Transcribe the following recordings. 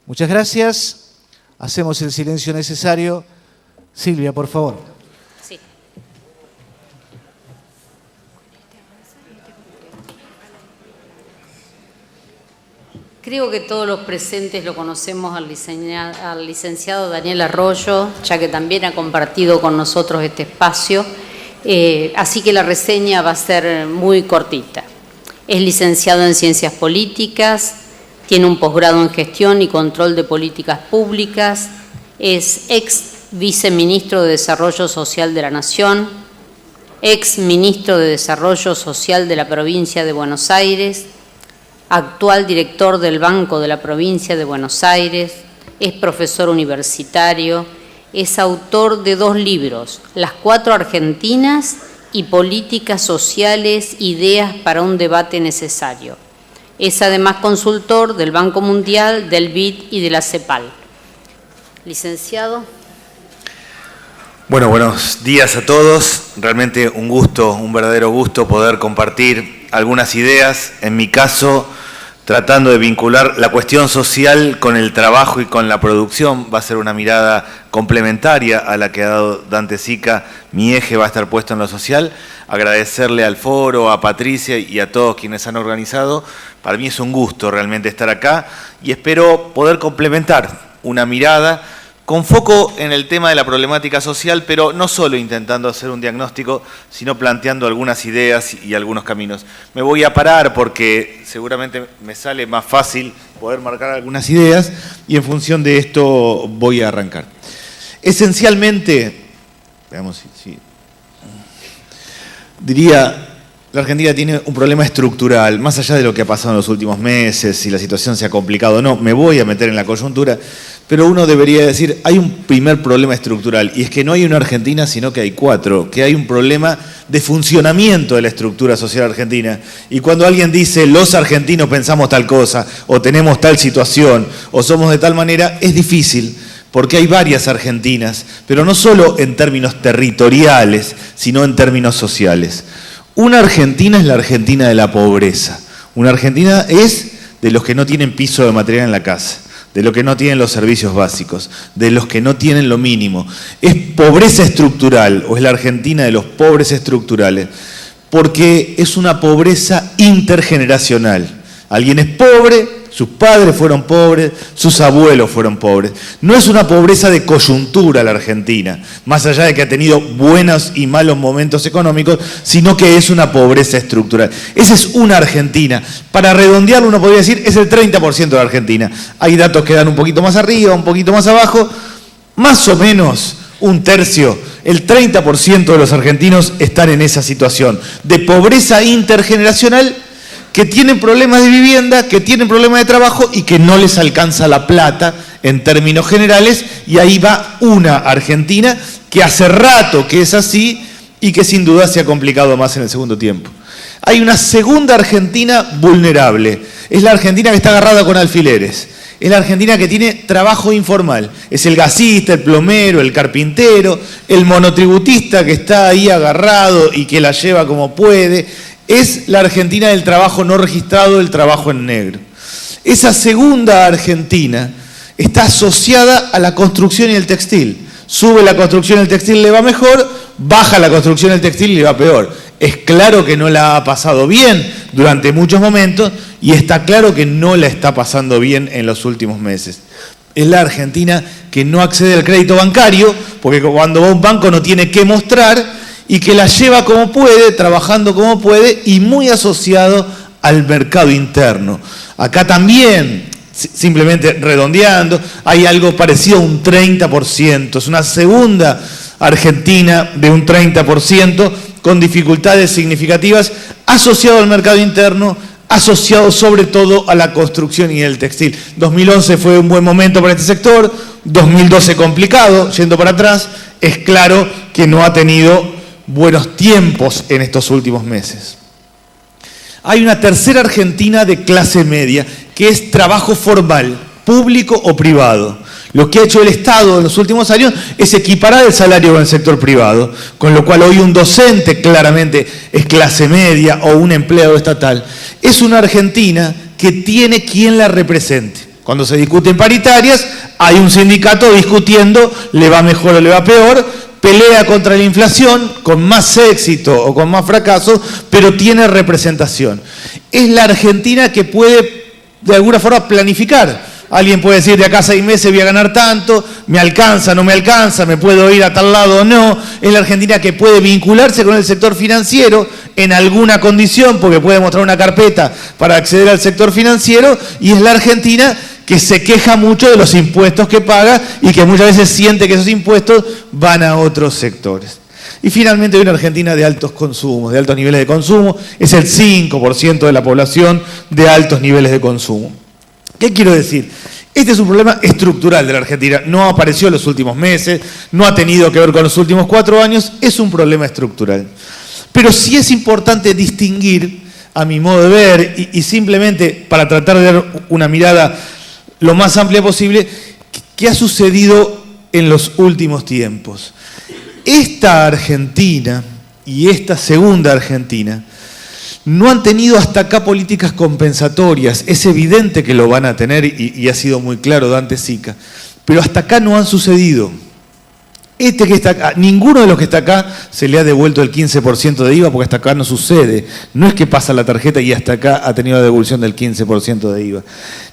Muchas gracias. Hacemos el silencio necesario. Silvia, por favor. Sí. Creo que todos los presentes lo conocemos al licenciado Daniel Arroyo, ya que también ha compartido con nosotros este espacio, así que la reseña va a ser muy cortita. Es licenciado en Ciencias Políticas, tiene un posgrado en Gestión y Control de Políticas Públicas, es ex viceministro de Desarrollo Social de la Nación, ex ministro de Desarrollo Social de la Provincia de Buenos Aires, actual director del Banco de la Provincia de Buenos Aires, es profesor universitario, es autor de 2 libros, Las 4 Argentinas y Políticas Sociales, Ideas para un Debate Necesario. Es además consultor del Banco Mundial, del BID y de la CEPAL. Licenciado. Bueno, buenos días a todos. Realmente un gusto, un verdadero gusto poder compartir algunas ideas. En mi caso, tratando de vincular la cuestión social con el trabajo y con la producción. Va a ser una mirada complementaria a la que ha dado Dante Sica. Mi eje va a estar puesto en lo social. Agradecerle al foro, a Patricia y a todos quienes han organizado. Para mí es un gusto realmente estar acá y espero poder complementar una mirada con foco en el tema de la problemática social, pero no solo intentando hacer un diagnóstico, sino planteando algunas ideas y algunos caminos. Me voy a parar porque seguramente me sale más fácil poder marcar algunas ideas y en función de esto voy a arrancar. Esencialmente, veamos si diría, la Argentina tiene un problema estructural, más allá de lo que ha pasado en los últimos meses, si la situación se ha complicado o no, me voy a meter en la coyuntura, pero uno debería decir, hay un primer problema estructural, y es que no hay una Argentina, sino que hay 4, que hay un problema de funcionamiento de la estructura social argentina. Y cuando alguien dice, los argentinos pensamos tal cosa, o tenemos tal situación, o somos de tal manera, es difícil, porque hay varias Argentinas, pero no solo en términos territoriales, sino en términos sociales. Una Argentina es la Argentina de la pobreza. Una Argentina es de los que no tienen piso de material en la casa, de los que no tienen los servicios básicos, de los que no tienen lo mínimo. Es pobreza estructural, o es la Argentina de los pobres estructurales, porque es una pobreza intergeneracional. Alguien es pobre, sus padres fueron pobres, sus abuelos fueron pobres. No es una pobreza de coyuntura la Argentina, más allá de que ha tenido buenos y malos momentos económicos, sino que es una pobreza estructural. Esa es una Argentina. Para redondearlo uno podría decir, es el 30% de la Argentina. Hay datos que dan un poquito más arriba, un poquito más abajo, más o menos un tercio, el 30% de los argentinos están en esa situación de pobreza intergeneracional, que tienen problemas de vivienda, que tienen problemas de trabajo y que no les alcanza la plata en términos generales, y ahí va una Argentina que hace rato que es así y que sin duda se ha complicado más en el segundo tiempo. Hay una segunda Argentina vulnerable, es la Argentina que está agarrada con alfileres, es la Argentina que tiene trabajo informal, es el gasista, el plomero, el carpintero, el monotributista que está ahí agarrado y que la lleva como puede. Es la Argentina del trabajo no registrado, del trabajo en negro. Esa segunda Argentina está asociada a la construcción y el textil. Sube la construcción y el textil, le va mejor, baja la construcción y el textil y le va peor. Es claro que no la ha pasado bien durante muchos momentos y está claro que no la está pasando bien en los últimos meses. Es la Argentina que no accede al crédito bancario, porque cuando va a un banco no tiene qué mostrar, y que la lleva como puede, trabajando como puede y muy asociado al mercado interno. Acá también, simplemente redondeando, hay algo parecido a un 30%. Es una segunda Argentina de un 30% con dificultades significativas asociado al mercado interno, asociado sobre todo a la construcción y el textil. 2011 fue un buen momento para este sector, 2012 complicado, yendo para atrás, es claro que no ha tenido buenos tiempos en estos últimos meses. Hay una tercera Argentina de clase media, que es trabajo formal, público o privado. Lo que ha hecho el Estado en los últimos años es equiparar el salario con el sector privado, con lo cual hoy un docente claramente es clase media o un empleado estatal. Es una Argentina que tiene quien la represente. Cuando se discuten paritarias, hay un sindicato discutiendo, le va mejor o le va peor, pelea contra la inflación, con más éxito o con más fracaso, pero tiene representación. Es la Argentina que puede, de alguna forma, planificar. Alguien puede decir, de acá a 6 meses voy a ganar tanto, me alcanza, no me alcanza, me puedo ir a tal lado o no. Es la Argentina que puede vincularse con el sector financiero en alguna condición, porque puede mostrar una carpeta para acceder al sector financiero, y es la Argentina que se queja mucho de los impuestos que paga y que muchas veces siente que esos impuestos van a otros sectores. Y finalmente hay una Argentina de altos consumos, de altos niveles de consumo, es el 5% de la población de altos niveles de consumo. ¿Qué quiero decir? Este es un problema estructural de la Argentina, no apareció en los últimos meses, no ha tenido que ver con los últimos 4 años, es un problema estructural. Pero sí es importante distinguir, a mi modo de ver, y simplemente para tratar de dar una mirada lo más amplia posible, qué ha sucedido en los últimos tiempos. Esta Argentina y esta segunda Argentina no han tenido hasta acá políticas compensatorias. Es evidente que lo van a tener y ha sido muy claro Dante Sica, pero hasta acá no han sucedido. Este que está acá, ninguno de los que está acá se le ha devuelto el 15% de IVA, porque hasta acá no sucede. No es que pasa la tarjeta y hasta acá ha tenido la devolución del 15% de IVA.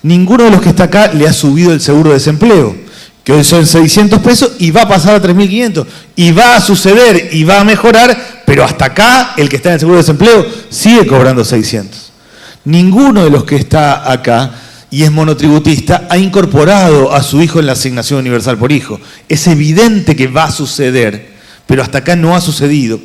Ninguno de los que está acá le ha subido el seguro de desempleo, que hoy son 600 pesos y va a pasar a 3.500. Y va a suceder y va a mejorar, pero hasta acá el que está en el seguro de desempleo sigue cobrando 600. Ninguno de los que está acá y es monotributista ha incorporado a su hijo en la asignación universal por hijo. Es evidente que va a suceder, pero hasta acá no ha sucedido.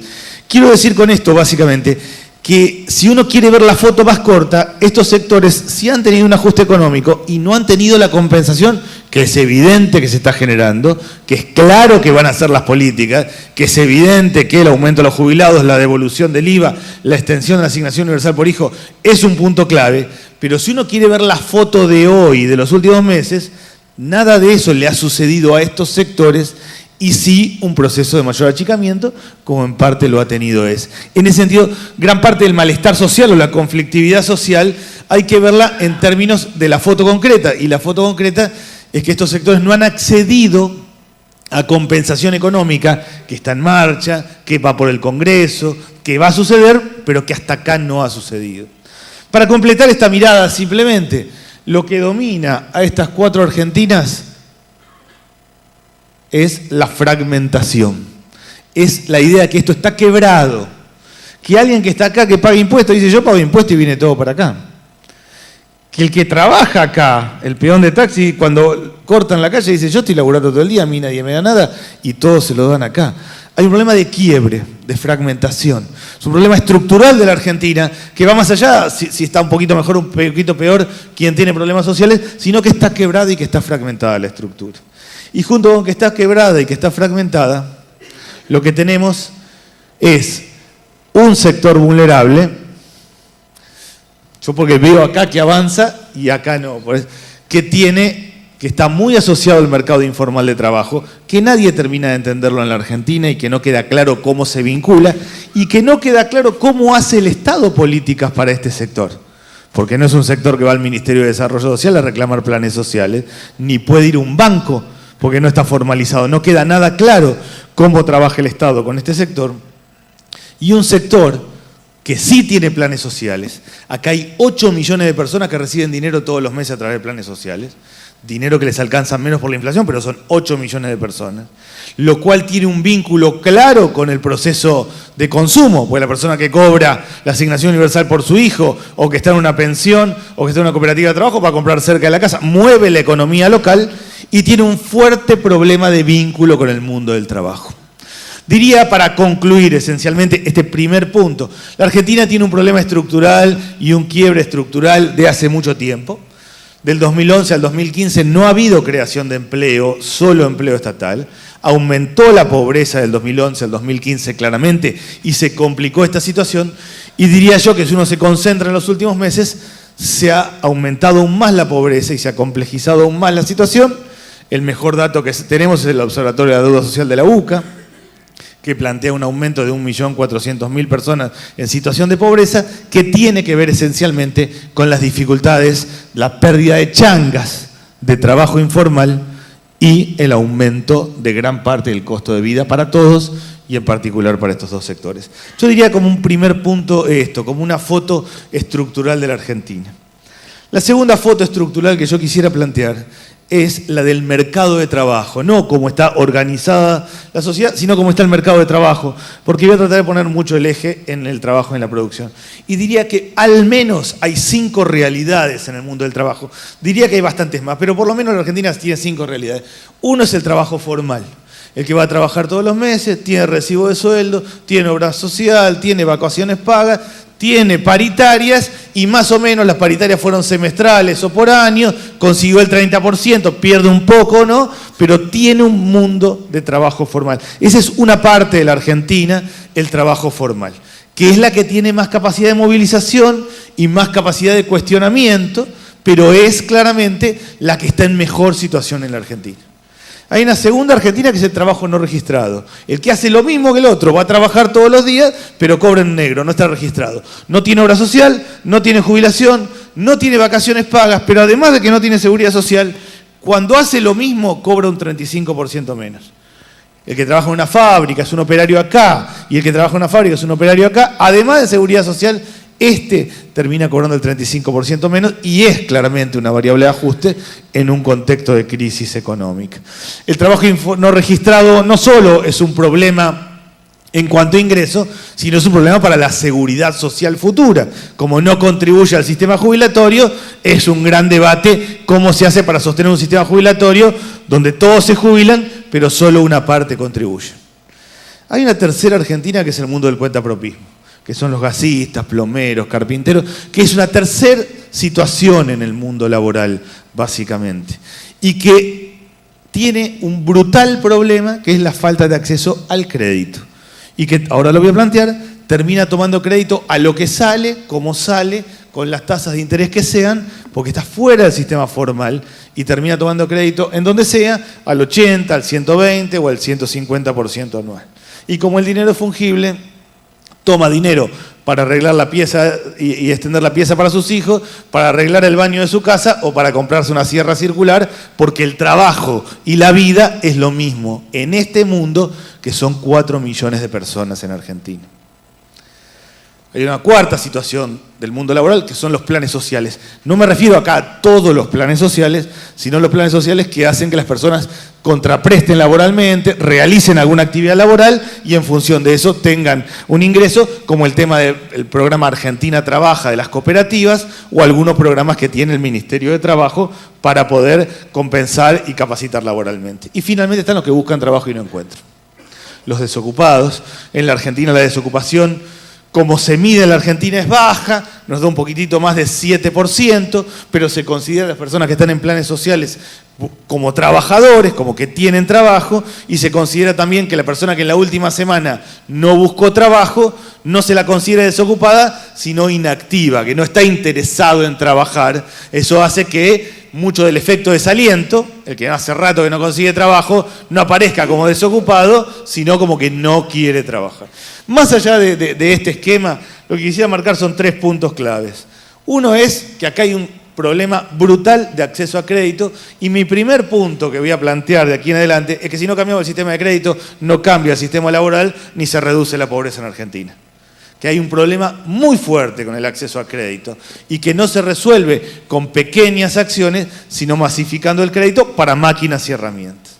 Quiero decir con esto básicamente que si uno quiere ver la foto más corta, estos sectores sí han tenido un ajuste económico y no han tenido la compensación que es evidente que se está generando, que es claro que van a hacer las políticas, que es evidente que el aumento de los jubilados, la devolución del IVA, la extensión de la asignación universal por hijo es un punto clave, pero si uno quiere ver la foto de hoy, de los últimos meses, nada de eso le ha sucedido a estos sectores y sí un proceso de mayor achicamiento, como en parte lo ha tenido es. En ese sentido, gran parte del malestar social o la conflictividad social hay que verla en términos de la foto concreta, y la foto concreta es que estos sectores no han accedido a compensación económica que está en marcha, que va por el Congreso, que va a suceder, pero que hasta acá no ha sucedido. Para completar esta mirada, simplemente, lo que domina a estas 4 Argentinas es la fragmentación. Es la idea que esto está quebrado. Que alguien que está acá, que paga impuestos, dice yo pago impuestos y viene todo para acá. Que el que trabaja acá, el peón de taxi, cuando cortan la calle dice yo estoy laburando todo el día, a mí nadie me da nada y todos se lo dan acá. Hay un problema de quiebre, de fragmentación. Es un problema estructural de la Argentina que va más allá, si está un poquito mejor, un poquito peor, quien tiene problemas sociales, sino que está quebrada y que está fragmentada la estructura. Y junto con que está quebrada y que está fragmentada, lo que tenemos es un sector vulnerable. Yo porque veo acá que avanza y acá no, que está muy asociado al mercado informal de trabajo, que nadie termina de entenderlo en la Argentina y que no queda claro cómo se vincula y que no queda claro cómo hace el Estado políticas para este sector. Porque no es un sector que va al Ministerio de Desarrollo Social a reclamar planes sociales, ni puede ir a un banco porque no está formalizado. No queda nada claro cómo trabaja el Estado con este sector. Y un sector que sí tiene planes sociales. Acá hay 8 millones de personas que reciben dinero todos los meses a través de planes sociales. Dinero que les alcanza menos por la inflación, pero son 8 millones de personas. Lo cual tiene un vínculo claro con el proceso de consumo, porque la persona que cobra la asignación universal por su hijo, o que está en una pensión, o que está en una cooperativa de trabajo para comprar cerca de la casa, mueve la economía local y tiene un fuerte problema de vínculo con el mundo del trabajo. Diría, para concluir esencialmente este primer punto, la Argentina tiene un problema estructural y un quiebre estructural de hace mucho tiempo. Del 2011 al 2015 no ha habido creación de empleo, solo empleo estatal. Aumentó la pobreza del 2011 al 2015 claramente y se complicó esta situación. Y diría yo que si uno se concentra en los últimos meses, se ha aumentado aún más la pobreza y se ha complejizado aún más la situación. El mejor dato que tenemos es el Observatorio de la Deuda Social de la UCA, que plantea un aumento de 1.400.000 personas en situación de pobreza, que tiene que ver esencialmente con las dificultades, la pérdida de changas de trabajo informal y el aumento de gran parte del costo de vida para todos y en particular para estos dos sectores. Yo diría como un primer punto esto, como una foto estructural de la Argentina. La segunda foto estructural que yo quisiera plantear es la del mercado de trabajo, no cómo está organizada la sociedad, sino cómo está el mercado de trabajo, porque voy a tratar de poner mucho el eje en el trabajo y en la producción. Y diría que al menos hay 5 realidades en el mundo del trabajo. Diría que hay bastantes más, pero por lo menos la Argentina tiene 5 realidades. Uno es el trabajo formal, el que va a trabajar todos los meses, tiene recibo de sueldo, tiene obra social, tiene vacaciones pagas, tiene paritarias y más o menos las paritarias fueron semestrales o por año, consiguió el 30%, pierde un poco, ¿no? Pero tiene un mundo de trabajo formal. Esa es una parte de la Argentina, el trabajo formal, que es la que tiene más capacidad de movilización y más capacidad de cuestionamiento, pero es claramente la que está en mejor situación en la Argentina. Hay una segunda Argentina que es el trabajo no registrado. El que hace lo mismo que el otro, va a trabajar todos los días, pero cobra en negro, no está registrado. No tiene obra social, no tiene jubilación, no tiene vacaciones pagas, pero además de que no tiene seguridad social, cuando hace lo mismo cobra un 35% menos. El que trabaja en una fábrica es un operario acá, y el que trabaja en una fábrica es un operario acá, además de seguridad social, termina cobrando el 35% menos y es claramente una variable de ajuste en un contexto de crisis económica. El trabajo no registrado no solo es un problema en cuanto a ingresos, sino es un problema para la seguridad social futura. Como no contribuye al sistema jubilatorio, es un gran debate cómo se hace para sostener un sistema jubilatorio donde todos se jubilan, pero solo una parte contribuye. Hay una tercera Argentina que es el mundo del cuentapropismo, que son los gasistas, plomeros, carpinteros, que es una tercera situación en el mundo laboral, básicamente, y que tiene un brutal problema, que es la falta de acceso al crédito, y que, ahora lo voy a plantear, termina tomando crédito a lo que sale, como sale, con las tasas de interés que sean, porque está fuera del sistema formal, y termina tomando crédito en donde sea, al 80, al 120 o al 150% anual. Y como el dinero es fungible, toma dinero para arreglar la pieza y extender la pieza para sus hijos, para arreglar el baño de su casa o para comprarse una sierra circular, porque el trabajo y la vida es lo mismo en este mundo, que son 4 millones de personas en Argentina. Hay una cuarta situación del mundo laboral, que son los planes sociales. No me refiero acá a todos los planes sociales, sino los planes sociales que hacen que las personas contrapresten laboralmente, realicen alguna actividad laboral y en función de eso tengan un ingreso, como el tema del programa Argentina Trabaja de las cooperativas o algunos programas que tiene el Ministerio de Trabajo para poder compensar y capacitar laboralmente. Y finalmente están los que buscan trabajo y no encuentran. Los desocupados. En la Argentina la desocupación, como se mide en la Argentina, es baja, nos da un poquitito más de 7%, pero se considera las personas que están en planes sociales como trabajadores, como que tienen trabajo, y se considera también que la persona que en la última semana no buscó trabajo, no se la considera desocupada, sino inactiva, que no está interesado en trabajar. Eso hace que mucho del efecto desaliento, el que hace rato que no consigue trabajo, no aparezca como desocupado, sino como que no quiere trabajar. Más allá de este esquema, lo que quisiera marcar son 3 puntos claves. Uno es que acá hay un problema brutal de acceso a crédito, y mi primer punto que voy a plantear de aquí en adelante es que si no cambiamos el sistema de crédito, no cambia el sistema laboral ni se reduce la pobreza en Argentina. Que hay un problema muy fuerte con el acceso a crédito y que no se resuelve con pequeñas acciones, sino masificando el crédito para máquinas y herramientas.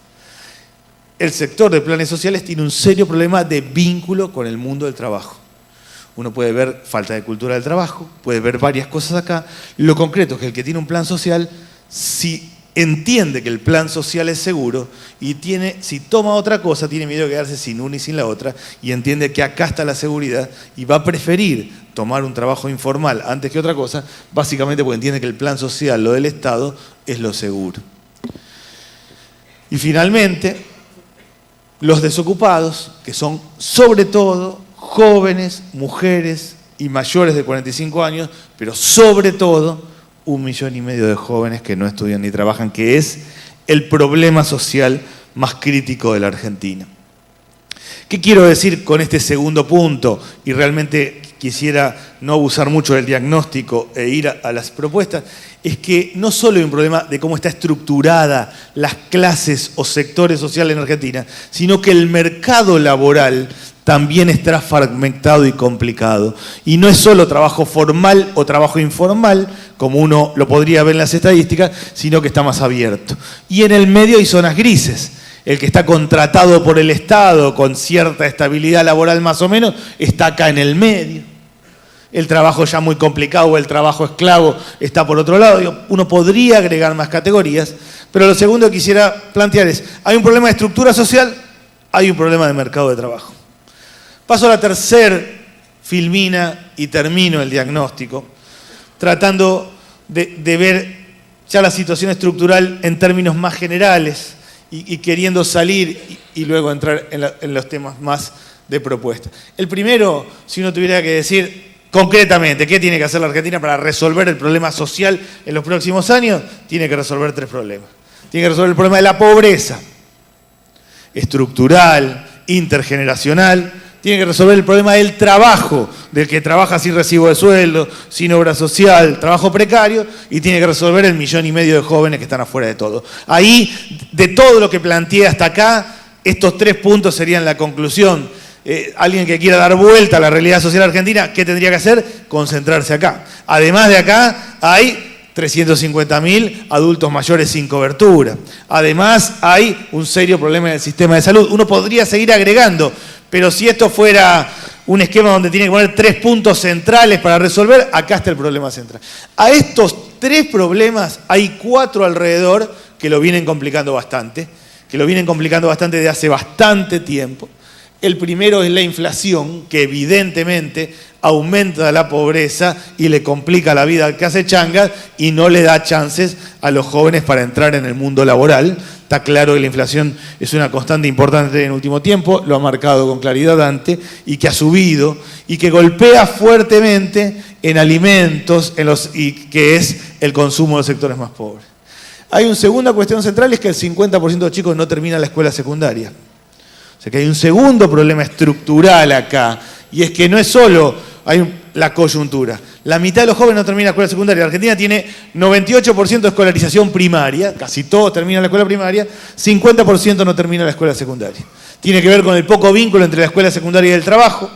El sector de planes sociales tiene un serio problema de vínculo con el mundo del trabajo. Uno puede ver falta de cultura del trabajo, puede ver varias cosas acá. Lo concreto es que el que tiene un plan social, si entiende que el plan social es seguro y si toma otra cosa, tiene miedo de quedarse sin una y sin la otra, y entiende que acá está la seguridad y va a preferir tomar un trabajo informal antes que otra cosa, básicamente porque entiende que el plan social, lo del Estado, es lo seguro. Y finalmente, los desocupados, que son sobre todo jóvenes, mujeres y mayores de 45 años, pero sobre todo 1,5 millones de jóvenes que no estudian ni trabajan, que es el problema social más crítico de la Argentina. ¿Qué quiero decir con este segundo punto? Y realmente quisiera no abusar mucho del diagnóstico e ir a las propuestas. Es que no solo hay un problema de cómo está estructurada las clases o sectores sociales en Argentina, sino que el mercado laboral también está fragmentado y complicado. Y no es solo trabajo formal o trabajo informal, como uno lo podría ver en las estadísticas, sino que está más abierto. Y en el medio hay zonas grises. El que está contratado por el Estado con cierta estabilidad laboral más o menos, está acá en el medio. El trabajo ya muy complicado o el trabajo esclavo está por otro lado. Uno podría agregar más categorías, pero lo segundo que quisiera plantear es, hay un problema de estructura social, hay un problema de mercado de trabajo. Paso a la tercer filmina y termino el diagnóstico, tratando de ver ya la situación estructural en términos más generales y queriendo salir y luego entrar en los temas más de propuesta. El primero, si uno tuviera que decir concretamente qué tiene que hacer la Argentina para resolver el problema social en los próximos años, tiene que resolver tres problemas. Tiene que resolver el problema de la pobreza estructural, intergeneracional. Tiene que resolver el problema del trabajo, del que trabaja sin recibo de sueldo, sin obra social, trabajo precario, y tiene que resolver el 1,5 millones de jóvenes que están afuera de todo. Ahí, de todo lo que planteé hasta acá, estos tres puntos serían la conclusión. Alguien que quiera dar vuelta a la realidad social argentina, ¿qué tendría que hacer? Concentrarse acá. Además de acá, hay 350.000 adultos mayores sin cobertura. Además, hay un serio problema en el sistema de salud. Uno podría seguir agregando, pero si esto fuera un esquema donde tiene que poner 3 puntos centrales para resolver, acá está el problema central. A estos 3 problemas hay 4 alrededor que lo vienen complicando bastante, de hace bastante tiempo. El primero es la inflación, que evidentemente aumenta la pobreza y le complica la vida al que hace changas y no le da chances a los jóvenes para entrar en el mundo laboral. Está claro que la inflación es una constante importante en el último tiempo, lo ha marcado con claridad Dante, y que ha subido y que golpea fuertemente en alimentos y que es el consumo de los sectores más pobres. Hay una segunda cuestión central, es que el 50% de los chicos no termina la escuela secundaria. O sea que hay un segundo problema estructural acá, y es que no es solo la coyuntura. La mitad de los jóvenes no termina la escuela secundaria. La Argentina tiene 98% de escolarización primaria, casi todos terminan la escuela primaria, 50% no termina la escuela secundaria. Tiene que ver con el poco vínculo entre la escuela secundaria y el trabajo,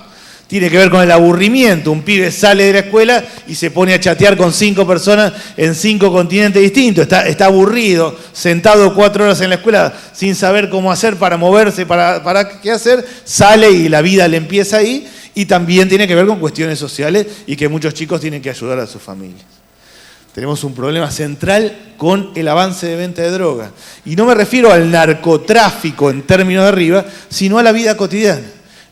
tiene que ver con el aburrimiento. Un pibe sale de la escuela y se pone a chatear con 5 personas en 5 continentes distintos. Está aburrido, sentado 4 horas en la escuela sin saber cómo hacer para moverse, para qué hacer. Sale y la vida le empieza ahí. Y también tiene que ver con cuestiones sociales y que muchos chicos tienen que ayudar a sus familias. Tenemos un problema central con el avance de venta de droga. Y no me refiero al narcotráfico en términos de arriba, sino a la vida cotidiana.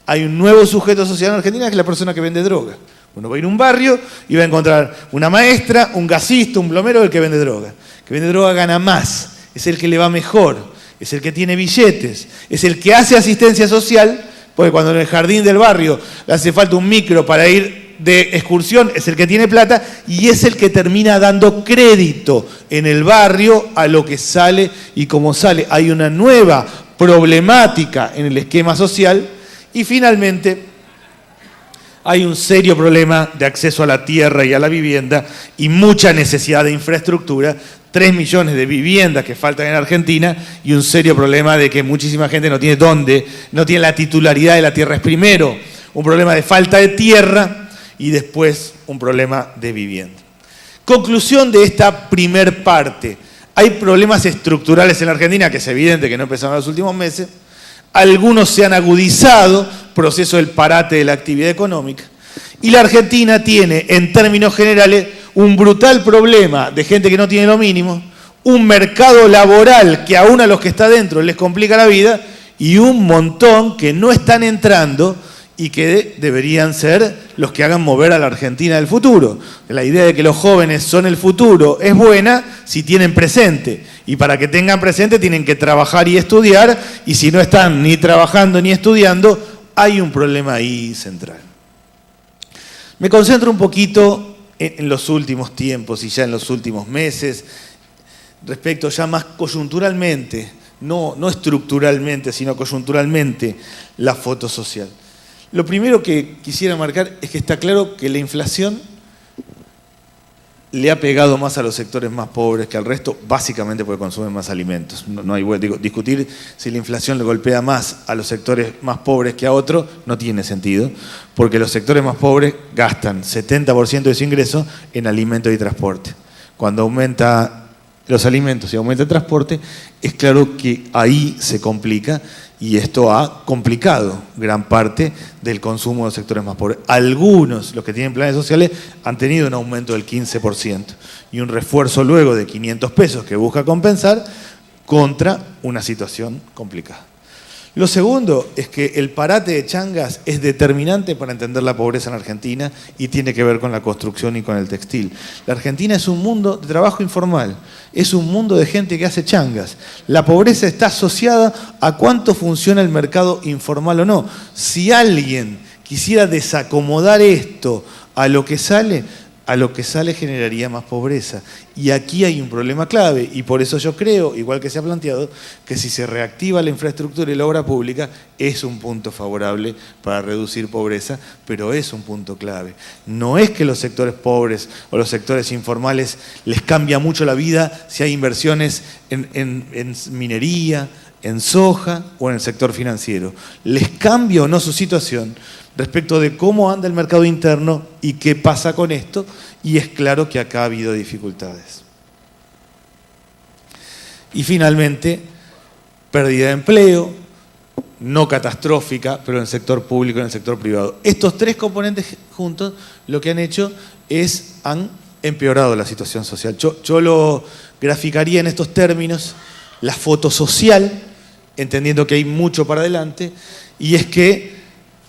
Hay un nuevo sujeto social en Argentina que es la persona que vende droga. Uno va a ir a un barrio y va a encontrar una maestra, un gasista, un plomero, el que vende droga. El que vende droga gana más, es el que le va mejor, es el que tiene billetes, es el que hace asistencia social, porque cuando en el jardín del barrio le hace falta un micro para ir de excursión, es el que tiene plata y es el que termina dando crédito en el barrio a lo que sale y cómo sale. Hay una nueva problemática en el esquema social. Y finalmente, hay un serio problema de acceso a la tierra y a la vivienda y mucha necesidad de infraestructura, 3 millones de viviendas que faltan en Argentina y un serio problema de que muchísima gente no tiene dónde, no tiene la titularidad de la tierra. Es primero un problema de falta de tierra y después un problema de vivienda. Conclusión de esta primer parte. Hay problemas estructurales en la Argentina, que es evidente que no empezaron en los últimos meses. Algunos se han agudizado, proceso del parate de la actividad económica. Y la Argentina tiene, en términos generales, un brutal problema de gente que no tiene lo mínimo, un mercado laboral que aún a los que está dentro les complica la vida y un montón que no están entrando y que deberían ser los que hagan mover a la Argentina del futuro. La idea de que los jóvenes son el futuro es buena si tienen presente. Y para que tengan presente tienen que trabajar y estudiar, y si no están ni trabajando ni estudiando, hay un problema ahí central. Me concentro un poquito en los últimos tiempos y ya en los últimos meses, respecto ya más coyunturalmente no estructuralmente, sino coyunturalmente, la foto social. Lo primero que quisiera marcar es que está claro que la inflación le ha pegado más a los sectores más pobres que al resto, básicamente porque consumen más alimentos. No hay, discutir si la inflación le golpea más a los sectores más pobres que a otros no tiene sentido, porque los sectores más pobres gastan 70% de su ingreso en alimentos y transporte. Cuando aumenta los alimentos y aumenta el transporte, es claro que ahí se complica, y esto ha complicado gran parte del consumo de los sectores más pobres. Algunos, los que tienen planes sociales, han tenido un aumento del 15% y un refuerzo luego de 500 pesos que busca compensar contra una situación complicada. Lo segundo es que el parate de changas es determinante para entender la pobreza en Argentina y tiene que ver con la construcción y con el textil. La Argentina es un mundo de trabajo informal, es un mundo de gente que hace changas. La pobreza está asociada a cuánto funciona el mercado informal o no. Si alguien quisiera desacomodar esto a lo que sale generaría más pobreza. Y aquí hay un problema clave, y por eso yo creo, igual que se ha planteado, que si se reactiva la infraestructura y la obra pública, es un punto favorable para reducir pobreza, pero es un punto clave. No es que los sectores pobres o los sectores informales les cambia mucho la vida si hay inversiones en minería, en soja o en el sector financiero. Les cambia o no su situación respecto de cómo anda el mercado interno y qué pasa con esto, y es claro que acá ha habido dificultades. Y finalmente, pérdida de empleo, no catastrófica, pero en el sector público y en el sector privado. Estos tres componentes juntos lo que han hecho han empeorado la situación social. Yo lo graficaría en estos términos: la foto social, entendiendo que hay mucho para adelante, y es que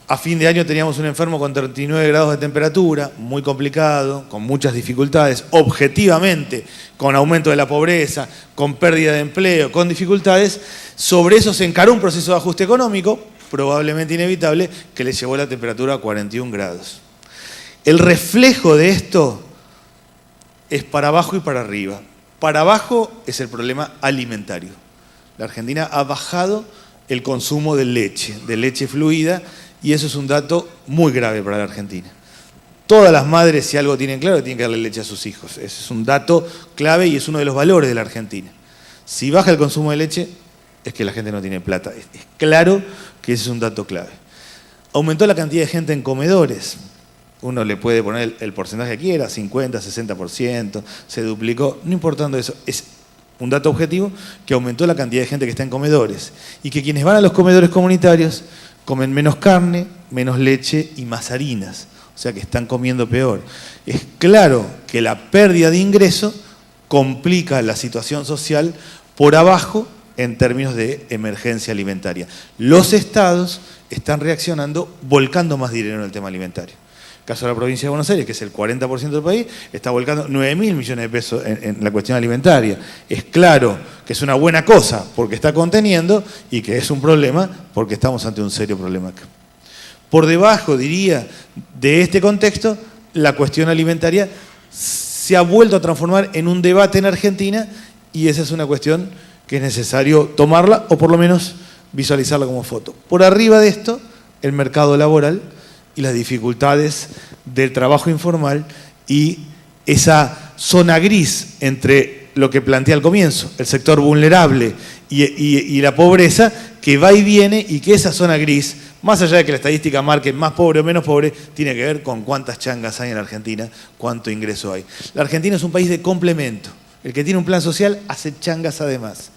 a fin de año teníamos un enfermo con 39 grados de temperatura, muy complicado, con muchas dificultades, objetivamente, con aumento de la pobreza, con pérdida de empleo, con dificultades. Sobre eso se encaró un proceso de ajuste económico, probablemente inevitable, que le llevó la temperatura a 41 grados. El reflejo de esto es para abajo y para arriba. Para abajo es el problema alimentario. La Argentina ha bajado el consumo de leche fluida, y eso es un dato muy grave para la Argentina. Todas las madres, si algo tienen claro, tienen que darle leche a sus hijos. Ese es un dato clave y es uno de los valores de la Argentina. Si baja el consumo de leche, es que la gente no tiene plata. Es claro que ese es un dato clave. Aumentó la cantidad de gente en comedores. Uno le puede poner el porcentaje que quiera, 50, 60%, se duplicó, no importando eso. Es un dato objetivo que aumentó la cantidad de gente que está en comedores, y que quienes van a los comedores comunitarios comen menos carne, menos leche y más harinas, o sea que están comiendo peor. Es claro que la pérdida de ingreso complica la situación social por abajo en términos de emergencia alimentaria. Los estados están reaccionando volcando más dinero en el tema alimentario. El caso de la provincia de Buenos Aires, que es el 40% del país, está volcando 9.000 millones de pesos en la cuestión alimentaria. Es claro que es una buena cosa porque está conteniendo, y que es un problema porque estamos ante un serio problema acá. Por debajo, diría, de este contexto, la cuestión alimentaria se ha vuelto a transformar en un debate en Argentina, y esa es una cuestión que es necesario tomarla o por lo menos visualizarla como foto. Por arriba de esto, el mercado laboral y las dificultades del trabajo informal y esa zona gris entre lo que planteé al comienzo, el sector vulnerable y la pobreza, que va y viene, y que esa zona gris, más allá de que la estadística marque más pobre o menos pobre, tiene que ver con cuántas changas hay en la Argentina, cuánto ingreso hay. La Argentina es un país de complemento. El que tiene un plan social hace changas además.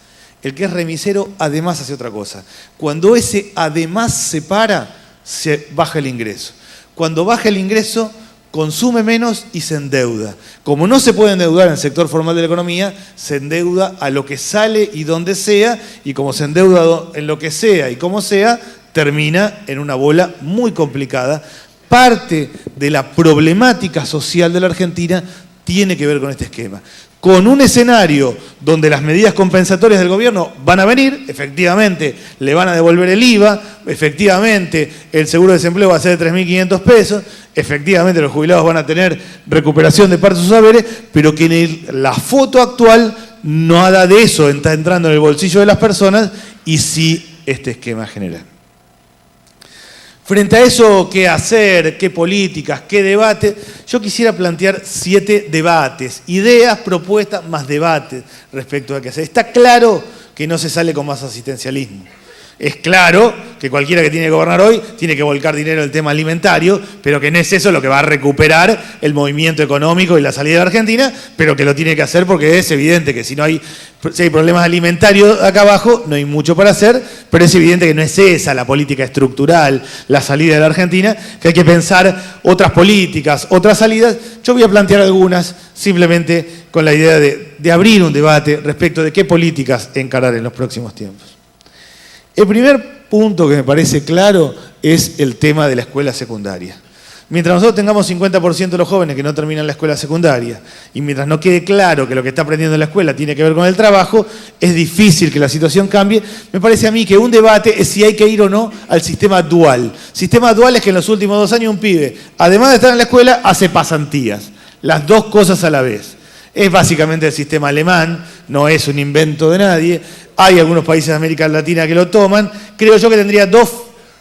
El que es remisero además hace otra cosa. Cuando ese además se para, se baja el ingreso. Cuando baja el ingreso, consume menos y se endeuda. Como no se puede endeudar en el sector formal de la economía, se endeuda a lo que sale y donde sea, y como se endeuda en lo que sea y como sea, termina en una bola muy complicada. Parte de la problemática social de la Argentina tiene que ver con este esquema. Con un escenario donde las medidas compensatorias del gobierno van a venir, efectivamente le van a devolver el IVA, efectivamente el seguro de desempleo va a ser de 3.500 pesos, efectivamente los jubilados van a tener recuperación de parte de sus haberes, pero que en la foto actual nada de eso está entrando en el bolsillo de las personas y sí este esquema general. Frente a eso, ¿qué hacer? ¿Qué políticas? ¿Qué debate? Yo quisiera plantear 7 debates, ideas, propuestas, más debates respecto a qué hacer. Está claro que no se sale con más asistencialismo. Es claro que cualquiera que tiene que gobernar hoy tiene que volcar dinero en el tema alimentario, pero que no es eso lo que va a recuperar el movimiento económico y la salida de Argentina, pero que lo tiene que hacer porque es evidente que si hay problemas alimentarios acá abajo, no hay mucho para hacer, pero es evidente que no es esa la política estructural, la salida de la Argentina, que hay que pensar otras políticas, otras salidas. Yo voy a plantear algunas simplemente con la idea de abrir un debate respecto de qué políticas encarar en los próximos tiempos. El primer punto que me parece claro es el tema de la escuela secundaria. Mientras nosotros tengamos 50% de los jóvenes que no terminan la escuela secundaria y mientras no quede claro que lo que está aprendiendo en la escuela tiene que ver con el trabajo, es difícil que la situación cambie. Me parece a mí que un debate es si hay que ir o no al sistema dual. Sistema dual es que en los últimos 2 años un pibe, además de estar en la escuela, hace pasantías. Las dos cosas a la vez. Es básicamente el sistema alemán, no es un invento de nadie. Hay algunos países de América Latina que lo toman. Creo yo que tendría 2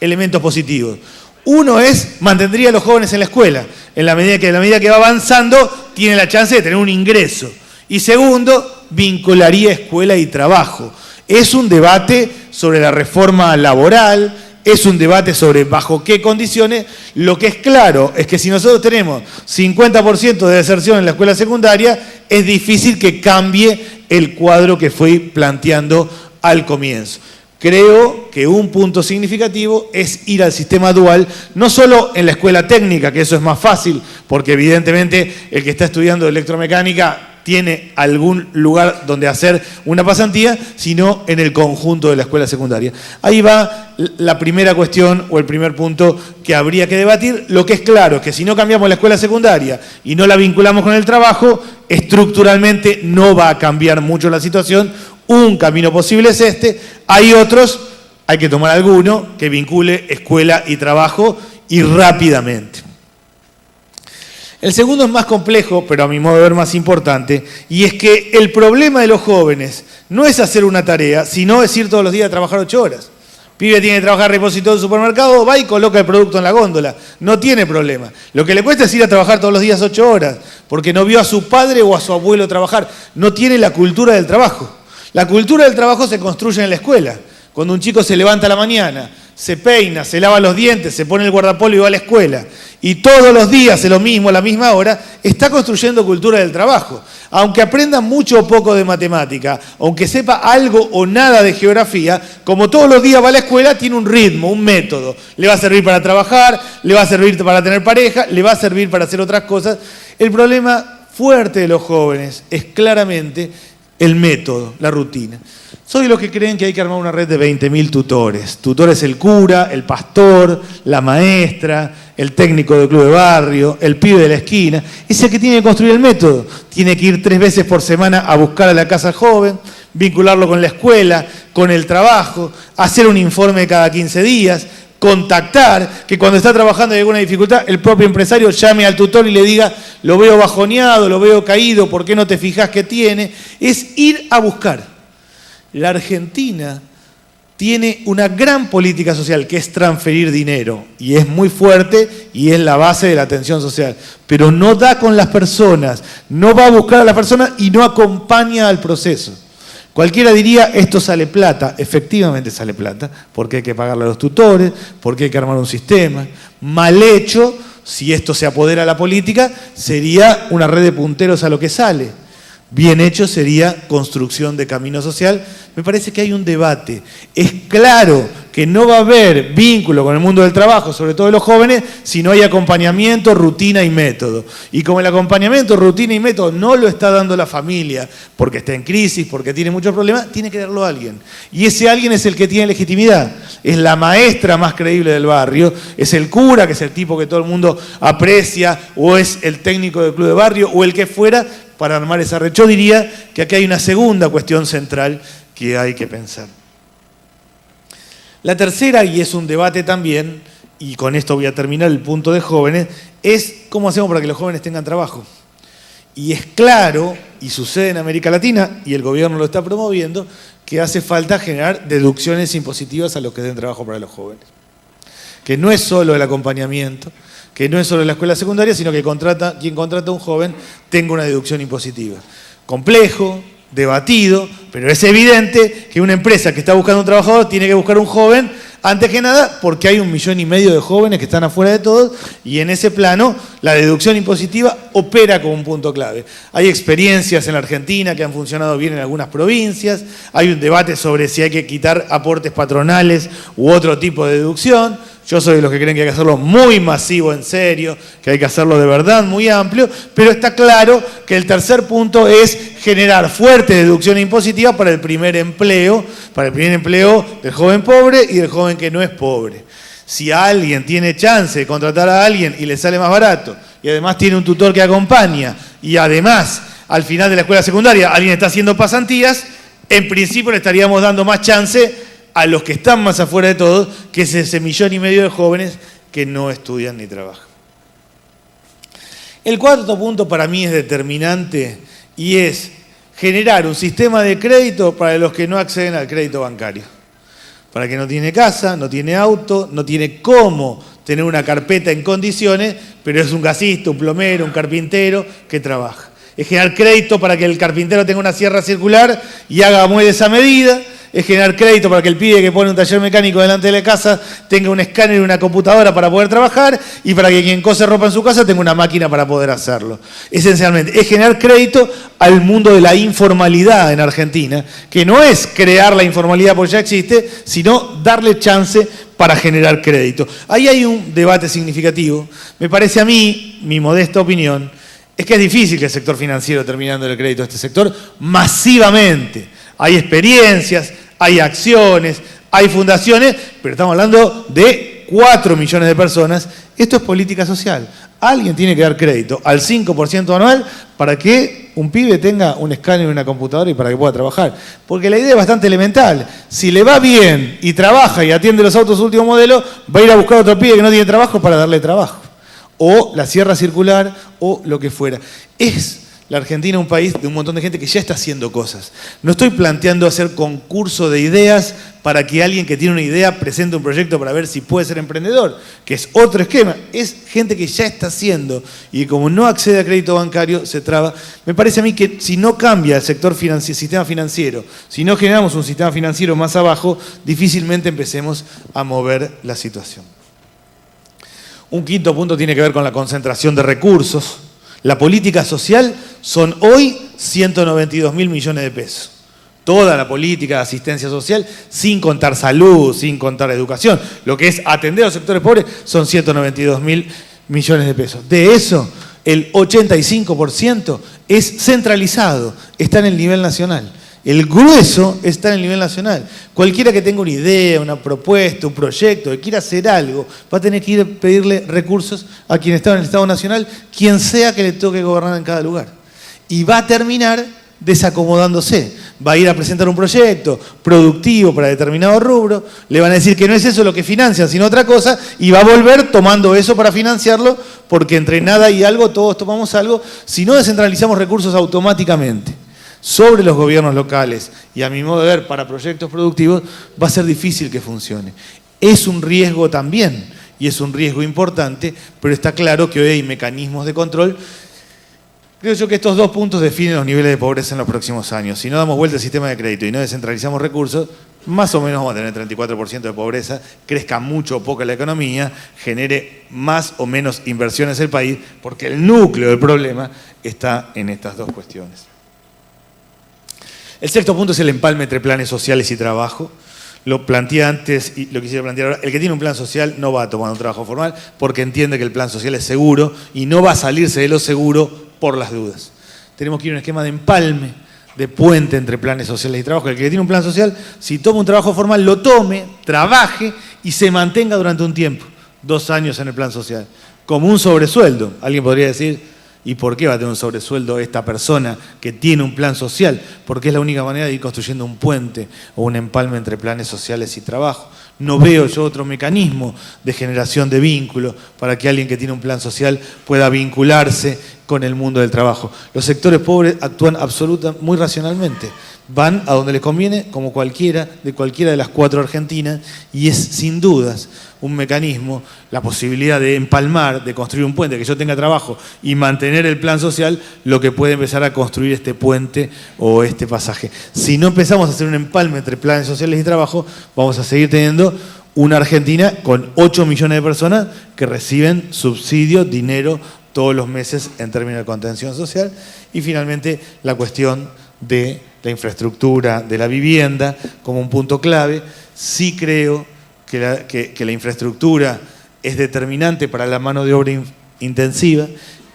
elementos positivos. Uno es, mantendría a los jóvenes en la escuela. En la medida que va avanzando, tiene la chance de tener un ingreso. Y segundo, vincularía escuela y trabajo. Es un debate sobre la reforma laboral, es un debate sobre bajo qué condiciones. Lo que es claro es que si nosotros tenemos 50% de deserción en la escuela secundaria, es difícil que cambie el cuadro que fui planteando al comienzo. Creo que un punto significativo es ir al sistema dual, no solo en la escuela técnica, que eso es más fácil, porque evidentemente el que está estudiando electromecánica tiene algún lugar donde hacer una pasantía, sino en el conjunto de la escuela secundaria. Ahí va la primera cuestión o el primer punto que habría que debatir. Lo que es claro es que si no cambiamos la escuela secundaria y no la vinculamos con el trabajo, estructuralmente no va a cambiar mucho la situación. Un camino posible es este. Hay otros, hay que tomar alguno que vincule escuela y trabajo y rápidamente. El segundo es más complejo, pero a mi modo de ver más importante, y es que el problema de los jóvenes no es hacer una tarea, sino es ir todos los días a trabajar 8 horas. Pibe tiene que trabajar repositorio del supermercado, va y coloca el producto en la góndola. No tiene problema. Lo que le cuesta es ir a trabajar todos los días 8 horas, porque no vio a su padre o a su abuelo trabajar. No tiene la cultura del trabajo. La cultura del trabajo se construye en la escuela. Cuando un chico se levanta a la mañana, se peina, se lava los dientes, se pone el guardapolvo y va a la escuela, y todos los días hace lo mismo a la misma hora, está construyendo cultura del trabajo. Aunque aprenda mucho o poco de matemática, aunque sepa algo o nada de geografía, como todos los días va a la escuela, tiene un ritmo, un método. Le va a servir para trabajar, le va a servir para tener pareja, le va a servir para hacer otras cosas. El problema fuerte de los jóvenes es claramente el método, la rutina. Soy de los que creen que hay que armar una red de 20.000 tutores. Tutores el cura, el pastor, la maestra, el técnico del club de barrio, el pibe de la esquina. Es el que tiene que construir el método. Tiene que ir 3 veces por semana a buscar a la casa joven, vincularlo con la escuela, con el trabajo, hacer un informe cada 15 días, contactar, que cuando está trabajando y hay alguna dificultad, el propio empresario llame al tutor y le diga, lo veo bajoneado, lo veo caído, ¿por qué no te fijas que tiene? Es ir a buscar. La Argentina tiene una gran política social que es transferir dinero y es muy fuerte y es la base de la atención social, pero no da con las personas, no va a buscar a las personas y no acompaña al proceso. Cualquiera diría, esto sale plata, efectivamente sale plata, porque hay que pagarle a los tutores, porque hay que armar un sistema. Mal hecho, si esto se apodera a la política, sería una red de punteros a lo que sale. Bien hecho sería construcción de camino social. Me parece que hay un debate. Es claro que no va a haber vínculo con el mundo del trabajo, sobre todo de los jóvenes, si no hay acompañamiento, rutina y método. Y como el acompañamiento, rutina y método no lo está dando la familia, porque está en crisis, porque tiene muchos problemas, tiene que darlo alguien. Y ese alguien es el que tiene legitimidad. Es la maestra más creíble del barrio, es el cura, que es el tipo que todo el mundo aprecia, o es el técnico del club de barrio, o el que fuera, para armar esa red. Yo diría que aquí hay una segunda cuestión central que hay que pensar. La tercera, y es un debate también, y con esto voy a terminar el punto de jóvenes, es cómo hacemos para que los jóvenes tengan trabajo. Y es claro, y sucede en América Latina, y el gobierno lo está promoviendo, que hace falta generar deducciones impositivas a los que den trabajo para los jóvenes. Que no es solo el acompañamiento, que no es solo la escuela secundaria, sino que quien contrata a un joven tenga una deducción impositiva. Complejo, debatido, pero es evidente que una empresa que está buscando un trabajador tiene que buscar un joven, antes que nada, porque hay 1,5 millones de jóvenes que están afuera de todo, y en ese plano la deducción impositiva opera como un punto clave. Hay experiencias en la Argentina que han funcionado bien en algunas provincias, hay un debate sobre si hay que quitar aportes patronales u otro tipo de deducción. Yo soy de los que creen que hay que hacerlo muy masivo, en serio, que hay que hacerlo de verdad, muy amplio, pero está claro que el tercer punto es generar fuerte deducción impositiva para el primer empleo del joven pobre y del joven que no es pobre. Si alguien tiene chance de contratar a alguien y le sale más barato, y además tiene un tutor que acompaña, y además al final de la escuela secundaria alguien está haciendo pasantías, en principio le estaríamos dando más chance a los que están más afuera de todo, que es ese 1,5 millones de jóvenes que no estudian ni trabajan. El cuarto punto para mí es determinante y es generar un sistema de crédito para los que no acceden al crédito bancario. Para el que no tiene casa, no tiene auto, no tiene cómo tener una carpeta en condiciones, pero es un gasista, un plomero, un carpintero que trabaja. Es generar crédito para que el carpintero tenga una sierra circular y haga muebles a medida. Es generar crédito para que el pibe que pone un taller mecánico delante de la casa tenga un escáner y una computadora para poder trabajar, y para que quien cose ropa en su casa tenga una máquina para poder hacerlo. Esencialmente, es generar crédito al mundo de la informalidad en Argentina, que no es crear la informalidad porque ya existe, sino darle chance para generar crédito. Ahí hay un debate significativo. Me parece a mí, mi modesta opinión, es que es difícil que el sector financiero termine dando el crédito a este sector masivamente. Hay experiencias, hay acciones, hay fundaciones, pero estamos hablando de 4 millones de personas. Esto es política social. Alguien tiene que dar crédito al 5% anual para que un pibe tenga un escáner y una computadora y para que pueda trabajar. Porque la idea es bastante elemental. Si le va bien y trabaja y atiende los autos último modelo, va a ir a buscar otro pibe que no tiene trabajo para darle trabajo. O la sierra circular o lo que fuera. Es la Argentina un país de un montón de gente que ya está haciendo cosas. No estoy planteando hacer concurso de ideas para que alguien que tiene una idea presente un proyecto para ver si puede ser emprendedor, que es otro esquema. Es gente que ya está haciendo y como no accede a crédito bancario se traba. Me parece a mí que si no cambia el sector sistema financiero, si no generamos un sistema financiero más abajo, difícilmente empecemos a mover la situación. Un quinto punto tiene que ver con la concentración de recursos. La política social son hoy 192.000 millones de pesos. Toda la política de asistencia social, sin contar salud, sin contar educación, lo que es atender a los sectores pobres, son 192.000 millones de pesos. De eso, el 85% es centralizado, está en el nivel nacional. El grueso está en el nivel nacional. Cualquiera que tenga una idea, una propuesta, un proyecto, que quiera hacer algo, va a tener que ir a pedirle recursos a quien está en el Estado Nacional, quien sea que le toque gobernar en cada lugar. Y va a terminar desacomodándose. Va a ir a presentar un proyecto productivo para determinado rubro, le van a decir que no es eso lo que financian, sino otra cosa, y va a volver tomando eso para financiarlo, porque entre nada y algo todos tomamos algo, si no descentralizamos recursos automáticamente sobre los gobiernos locales y a mi modo de ver para proyectos productivos, va a ser difícil que funcione. Es un riesgo también, y es un riesgo importante, pero está claro que hoy hay mecanismos de control. Creo yo que estos dos puntos definen los niveles de pobreza en los próximos años. Si no damos vuelta al sistema de crédito y no descentralizamos recursos, más o menos vamos a tener 34% de pobreza, crezca mucho o poco la economía, genere más o menos inversiones en el país, porque el núcleo del problema está en estas dos cuestiones. El sexto punto es el empalme entre planes sociales y trabajo. Lo planteé antes y lo quisiera plantear ahora. El que tiene un plan social no va a tomar un trabajo formal porque entiende que el plan social es seguro y no va a salirse de lo seguro por las dudas. Tenemos que ir a un esquema de empalme, de puente entre planes sociales y trabajo. El que tiene un plan social, si toma un trabajo formal, lo tome, trabaje y se mantenga durante un tiempo. 2 años en el plan social. Como un sobresueldo. Alguien podría decir, ¿y por qué va a tener un sobresueldo esta persona que tiene un plan social? Porque es la única manera de ir construyendo un puente o un empalme entre planes sociales y trabajo. No veo yo otro mecanismo de generación de vínculo para que alguien que tiene un plan social pueda vincularse con el mundo del trabajo. Los sectores pobres actúan muy racionalmente. Van a donde les conviene, como cualquiera de las 4 Argentinas, y es sin dudas un mecanismo, la posibilidad de empalmar, de construir un puente, que yo tenga trabajo y mantener el plan social, lo que puede empezar a construir este puente o este pasaje. Si no empezamos a hacer un empalme entre planes sociales y trabajo, vamos a seguir teniendo una Argentina con 8 millones de personas que reciben subsidio, dinero, todos los meses en términos de contención social. Y finalmente la cuestión de la infraestructura de la vivienda como un punto clave. Sí creo que la infraestructura es determinante para la mano de obra intensiva,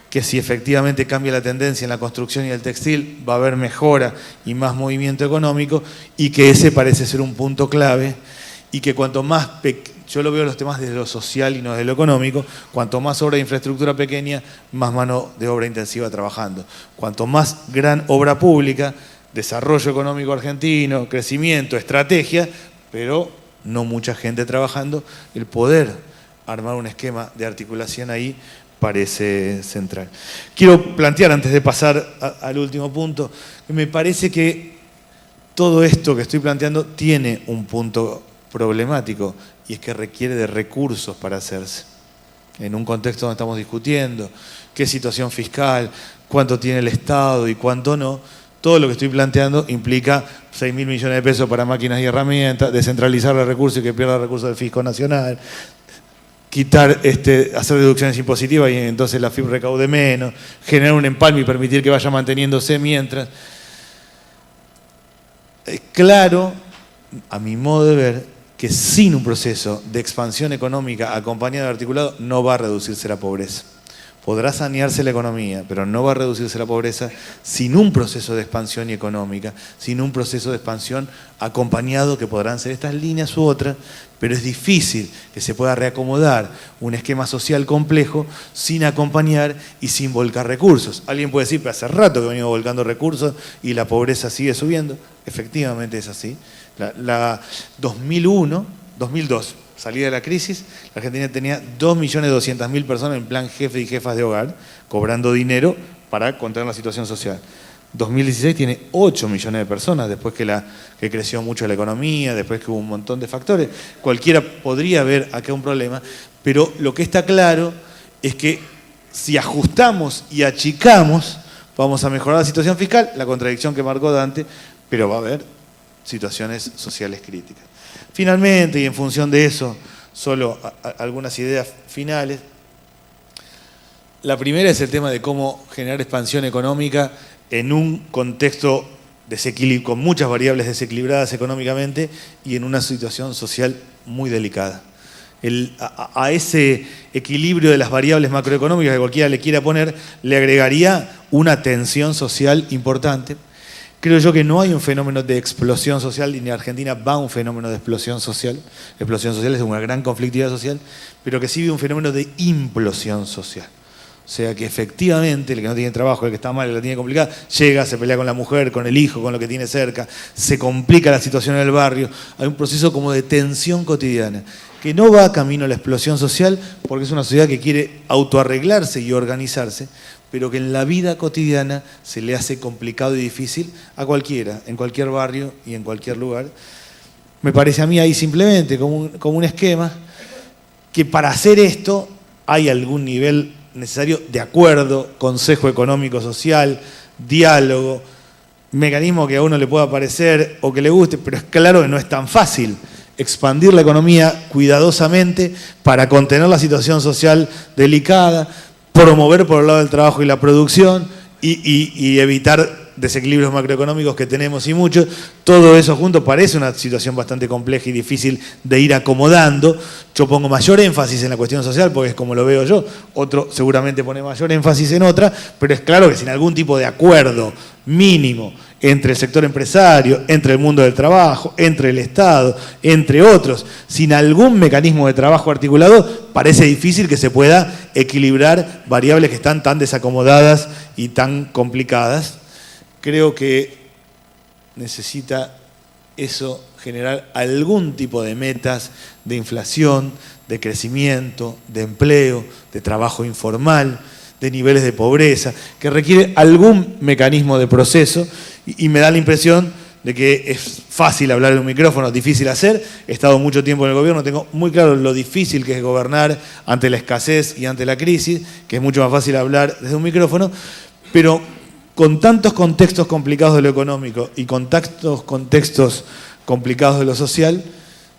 que si efectivamente cambia la tendencia en la construcción y el textil, va a haber mejora y más movimiento económico, y que ese parece ser un punto clave, y que cuanto más, yo lo veo los temas desde lo social y no desde lo económico, cuanto más obra de infraestructura pequeña, más mano de obra intensiva trabajando. Cuanto más gran obra pública, desarrollo económico argentino, crecimiento, estrategia, pero no mucha gente trabajando, el poder armar un esquema de articulación ahí parece central. Quiero plantear, antes de pasar al último punto, que me parece que todo esto que estoy planteando tiene un punto problemático, y es que requiere de recursos para hacerse. En un contexto donde estamos discutiendo qué situación fiscal, cuánto tiene el Estado y cuánto no, todo lo que estoy planteando implica 6.000 millones de pesos para máquinas y herramientas, descentralizar los recursos y que pierda recursos del Fisco Nacional, hacer deducciones impositivas y entonces la FIP recaude menos, generar un empalme y permitir que vaya manteniéndose mientras. Es claro, a mi modo de ver, que sin un proceso de expansión económica acompañado de articulado no va a reducirse la pobreza. Podrá sanearse la economía, pero no va a reducirse la pobreza sin un proceso de expansión económica, sin un proceso de expansión acompañado, que podrán ser estas líneas u otras, pero es difícil que se pueda reacomodar un esquema social complejo sin acompañar y sin volcar recursos. Alguien puede decir, pero hace rato que venimos volcando recursos y la pobreza sigue subiendo. Efectivamente es así. La 2002, salida de la crisis, la Argentina tenía 2.200.000 personas en plan jefes y jefas de hogar, cobrando dinero para contener la situación social. 2016 tiene 8 millones de personas, después que creció mucho la economía, después que hubo un montón de factores. Cualquiera podría ver acá un problema, pero lo que está claro es que si ajustamos y achicamos, vamos a mejorar la situación fiscal, la contradicción que marcó Dante, pero va a haber situaciones sociales críticas. Finalmente, y en función de eso, solo algunas ideas finales. La primera es el tema de cómo generar expansión económica en un contexto con muchas variables desequilibradas económicamente y en una situación social muy delicada. A ese equilibrio de las variables macroeconómicas que cualquiera le quiera poner, le agregaría una tensión social importante. Creo yo que no hay un fenómeno de explosión social, y en Argentina va un fenómeno de explosión social. La explosión social es una gran conflictividad social, pero que sí vive un fenómeno de implosión social. O sea que efectivamente el que no tiene trabajo, el que está mal, el que la tiene complicada, llega, se pelea con la mujer, con el hijo, con lo que tiene cerca, se complica la situación en el barrio. Hay un proceso como de tensión cotidiana, que no va camino a la explosión social, porque es una sociedad que quiere autoarreglarse y organizarse, pero que en la vida cotidiana se le hace complicado y difícil a cualquiera, en cualquier barrio y en cualquier lugar. Me parece a mí ahí simplemente como un esquema que para hacer esto hay algún nivel necesario de acuerdo, consejo económico social, diálogo, mecanismo que a uno le pueda parecer o que le guste, pero es claro que no es tan fácil expandir la economía cuidadosamente para contener la situación social delicada, promover por el lado del trabajo y la producción y evitar desequilibrios macroeconómicos que tenemos y muchos. Todo eso junto parece una situación bastante compleja y difícil de ir acomodando. Yo pongo mayor énfasis en la cuestión social porque es como lo veo yo. Otro seguramente pone mayor énfasis en otra, pero es claro que sin algún tipo de acuerdo mínimo entre el sector empresario, entre el mundo del trabajo, entre el Estado, entre otros, sin algún mecanismo de trabajo articulado, parece difícil que se pueda equilibrar variables que están tan desacomodadas y tan complicadas. Creo que necesita eso generar algún tipo de metas de inflación, de crecimiento, de empleo, de trabajo informal, de niveles de pobreza, que requiere algún mecanismo de proceso y me da la impresión de que es fácil hablar en un micrófono, difícil hacer. He estado mucho tiempo en el gobierno, tengo muy claro lo difícil que es gobernar ante la escasez y ante la crisis, que es mucho más fácil hablar desde un micrófono, pero con tantos contextos complicados de lo económico y con tantos contextos complicados de lo social,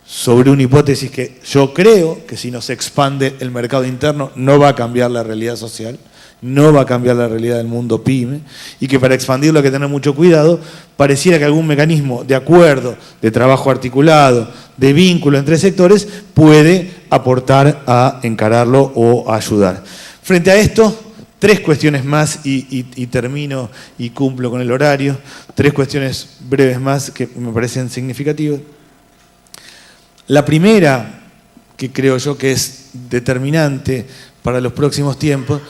sobre una hipótesis que yo creo que si no se expande el mercado interno no va a cambiar la realidad social, no va a cambiar la realidad del mundo pyme, y que para expandirlo hay que tener mucho cuidado. Pareciera que algún mecanismo de acuerdo, de trabajo articulado, de vínculo entre sectores puede aportar a encararlo o a ayudar. Frente a esto, 3 cuestiones más y termino y cumplo con el horario. 3 cuestiones breves más que me parecen significativas. La primera, que creo yo que es determinante para los próximos tiempos,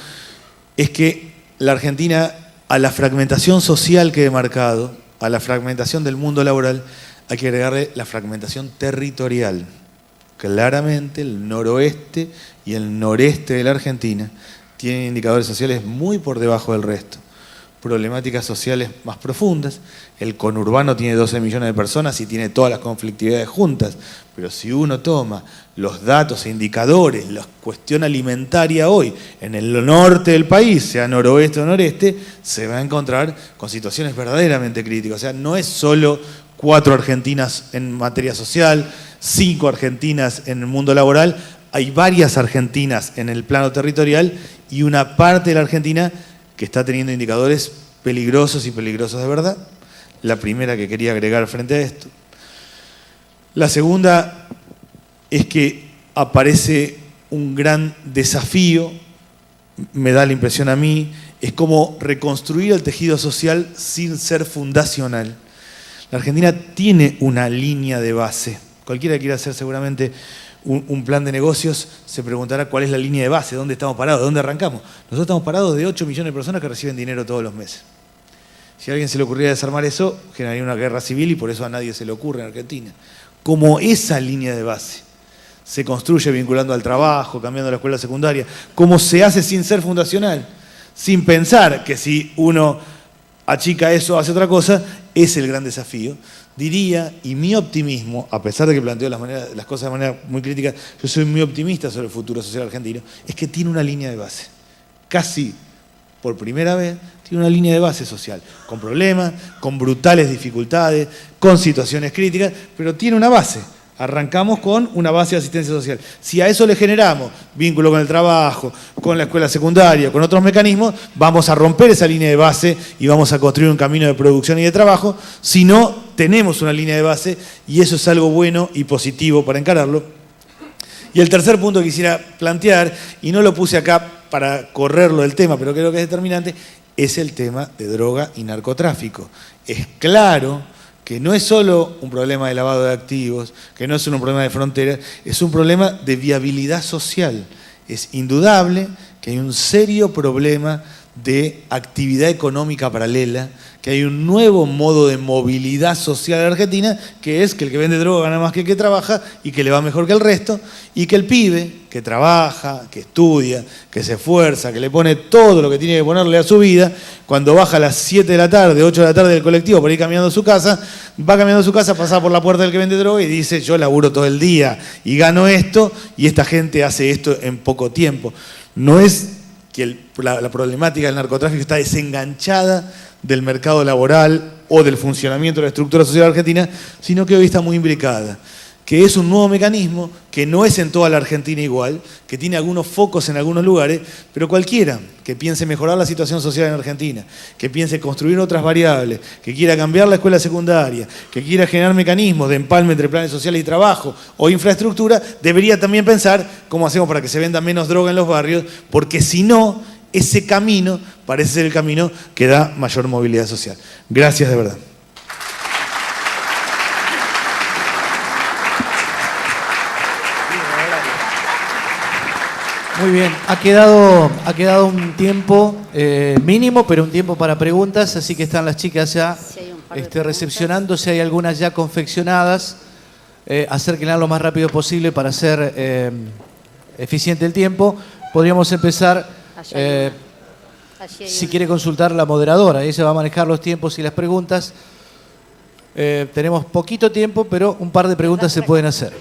es que la Argentina, a la fragmentación social que he marcado, a la fragmentación del mundo laboral, hay que agregarle la fragmentación territorial. Claramente el noroeste y el noreste de la Argentina tienen indicadores sociales muy por debajo del resto. Problemáticas sociales más profundas. El conurbano tiene 12 millones de personas y tiene todas las conflictividades juntas, pero si uno toma los datos e indicadores, la cuestión alimentaria hoy en el norte del país, sea noroeste o noreste, se va a encontrar con situaciones verdaderamente críticas. O sea, no es solo 4 Argentinas en materia social, 5 Argentinas en el mundo laboral, hay varias Argentinas en el plano territorial y una parte de la Argentina que está teniendo indicadores peligrosos y peligrosos de verdad. La primera que quería agregar frente a esto. La segunda es que aparece un gran desafío, me da la impresión a mí, es como reconstruir el tejido social sin ser fundacional. La Argentina tiene una línea de base. Cualquiera que quiera hacer seguramente un plan de negocios se preguntará cuál es la línea de base, dónde estamos parados, dónde arrancamos. Nosotros estamos parados de 8 millones de personas que reciben dinero todos los meses. Si a alguien se le ocurriera desarmar eso, generaría una guerra civil y por eso a nadie se le ocurre en Argentina. Como esa línea de base se construye vinculando al trabajo, cambiando la escuela secundaria, como se hace sin ser fundacional, sin pensar que si uno achica eso o hace otra cosa, es el gran desafío. Diría, y mi optimismo, a pesar de que planteo las cosas de manera muy crítica, yo soy muy optimista sobre el futuro social argentino, es que tiene una línea de base. Casi por primera vez tiene una línea de base social, con problemas, con brutales dificultades, con situaciones críticas, pero tiene una base. Arrancamos con una base de asistencia social. Si a eso le generamos vínculo con el trabajo, con la escuela secundaria, con otros mecanismos, vamos a romper esa línea de base y vamos a construir un camino de producción y de trabajo. Si no, tenemos una línea de base y eso es algo bueno y positivo para encararlo. Y el tercer punto que quisiera plantear, y no lo puse acá para correrlo del tema, pero creo que es determinante, es el tema de droga y narcotráfico. Es claro que no es solo un problema de lavado de activos, que no es solo un problema de fronteras, es un problema de viabilidad social. Es indudable que hay un serio problema de actividad económica paralela, que hay un nuevo modo de movilidad social en Argentina, que es que el que vende droga gana más que el que trabaja y que le va mejor que el resto, y que el pibe que trabaja, que estudia, que se esfuerza, que le pone todo lo que tiene que ponerle a su vida, cuando baja a las 7 de la tarde, 8 de la tarde del colectivo por ir caminando a su casa, va caminando a su casa, pasa por la puerta del que vende droga y dice, yo laburo todo el día y gano esto, y esta gente hace esto en poco tiempo. No es que la problemática del narcotráfico está desenganchada del mercado laboral o del funcionamiento de la estructura social argentina, sino que hoy está muy imbricada, que es un nuevo mecanismo que no es en toda la Argentina igual, que tiene algunos focos en algunos lugares, pero cualquiera que piense mejorar la situación social en Argentina, que piense construir otras variables, que quiera cambiar la escuela secundaria, que quiera generar mecanismos de empalme entre planes sociales y trabajo o infraestructura, debería también pensar cómo hacemos para que se venda menos droga en los barrios, porque si no, ese camino parece ser el camino que da mayor movilidad social. Gracias de verdad. Muy bien, ha quedado un tiempo mínimo, pero un tiempo para preguntas, así que están las chicas ya Sí, hay un par de recepcionando, si hay algunas ya confeccionadas, acérquenlas lo más rápido posible para hacer eficiente el tiempo. Podríamos empezar Allí hay Si una. quiere consultar la moderadora, ella va a manejar los tiempos y las preguntas. Tenemos poquito tiempo, pero un par de preguntas se pueden hacer.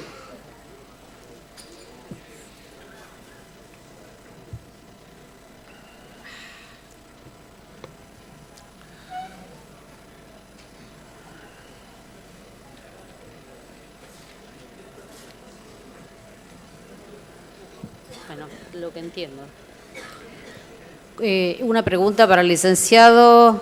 Bueno, lo que entiendo. Una pregunta para el licenciado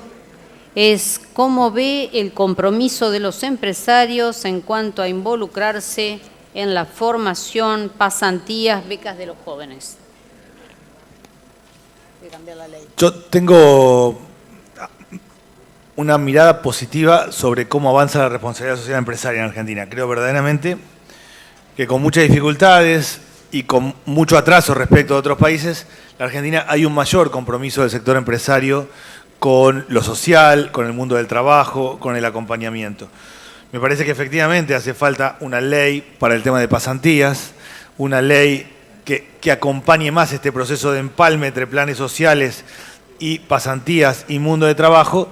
es ¿cómo ve el compromiso de los empresarios en cuanto a involucrarse en la formación, pasantías, becas de los jóvenes? Voy a cambiar la ley. Yo tengo una mirada positiva sobre cómo avanza la responsabilidad social empresaria en Argentina. Creo verdaderamente que con muchas dificultades y con mucho atraso respecto a otros países, en Argentina hay un mayor compromiso del sector empresario con lo social, con el mundo del trabajo, con el acompañamiento. Me parece que efectivamente hace falta una ley para el tema de pasantías, una ley que acompañe más este proceso de empalme entre planes sociales y pasantías y mundo de trabajo.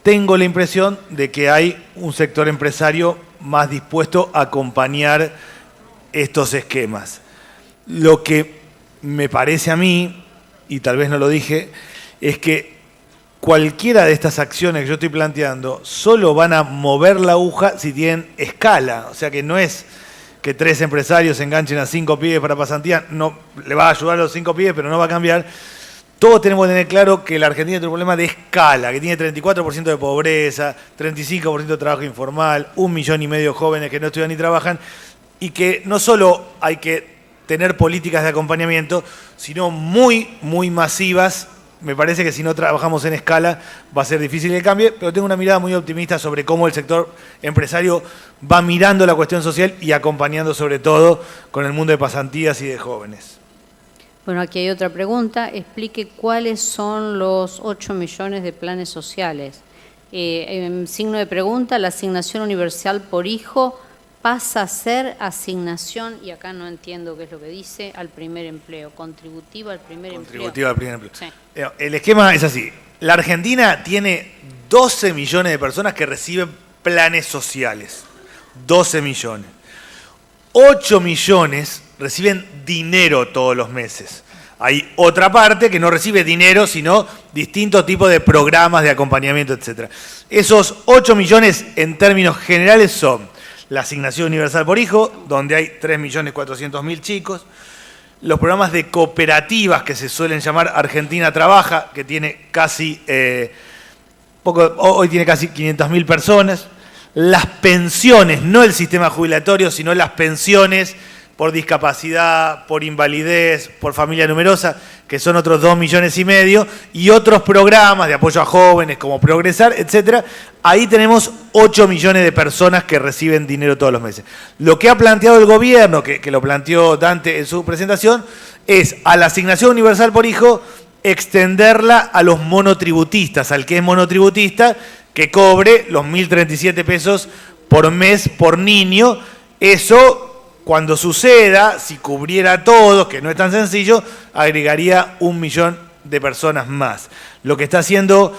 Tengo la impresión de que hay un sector empresario más dispuesto a acompañar estos esquemas. Lo que me parece a mí, y tal vez no lo dije, es que cualquiera de estas acciones que yo estoy planteando solo van a mover la aguja si tienen escala. O sea que no es que 3 empresarios enganchen a 5 pibes para pasantía, no le va a ayudar a los 5 pibes, pero no va a cambiar. Todos tenemos que tener claro que la Argentina tiene un problema de escala, que tiene 34% de pobreza, 35% de trabajo informal, 1,5 millones de jóvenes que no estudian ni trabajan, y que no solo hay que tener políticas de acompañamiento, sino muy, muy masivas. Me parece que si no trabajamos en escala va a ser difícil el cambio, pero tengo una mirada muy optimista sobre cómo el sector empresario va mirando la cuestión social y acompañando sobre todo con el mundo de pasantías y de jóvenes. Bueno, aquí hay otra pregunta. Explique cuáles son los 8 millones de planes sociales. En signo de pregunta, la asignación universal por hijo pasa a ser asignación, y acá no entiendo qué es lo que dice, al primer empleo, contributiva al primer empleo. Contributiva al primer empleo. Sí. El esquema es así. La Argentina tiene 12 millones de personas que reciben planes sociales. 12 millones. 8 millones reciben dinero todos los meses. Hay otra parte que no recibe dinero, sino distintos tipos de programas de acompañamiento, etc. Esos 8 millones en términos generales son la asignación universal por hijo, donde hay 3.400.000 chicos, los programas de cooperativas que se suelen llamar Argentina Trabaja, que tiene casi, hoy tiene casi 500.000 personas, las pensiones, no el sistema jubilatorio, sino las pensiones por discapacidad, por invalidez, por familia numerosa, que son otros 2,5 millones, y otros programas de apoyo a jóvenes como Progresar, etc. Ahí tenemos 8 millones de personas que reciben dinero todos los meses. Lo que ha planteado el gobierno, que lo planteó Dante en su presentación, es a la asignación universal por hijo extenderla a los monotributistas, al que es monotributista, que cobre los 1.037 pesos por mes por niño. Eso, cuando suceda, si cubriera a todos, que no es tan sencillo, agregaría 1 millón de personas más. Lo que está haciendo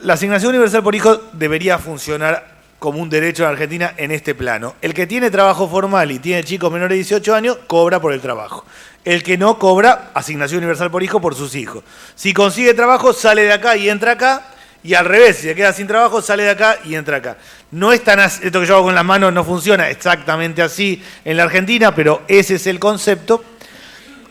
la asignación universal por hijo debería funcionar como un derecho en Argentina en este plano. El que tiene trabajo formal y tiene chicos menores de 18 años, cobra por el trabajo. El que no, cobra asignación universal por hijo por sus hijos. Si consigue trabajo, sale de acá y entra acá. Y al revés, si se queda sin trabajo, sale de acá y entra acá. No es tan así, esto que yo hago con las manos no funciona exactamente así en la Argentina, pero ese es el concepto.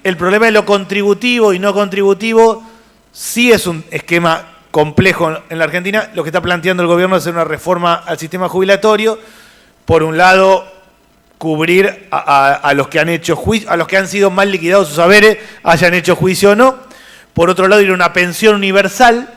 El problema de lo contributivo y no contributivo sí es un esquema complejo en la Argentina. Lo que está planteando el gobierno es hacer una reforma al sistema jubilatorio. Por un lado, cubrir a los que han hecho juicio, a los que han sido mal liquidados sus saberes, hayan hecho juicio o no. Por otro lado, ir a una pensión universal,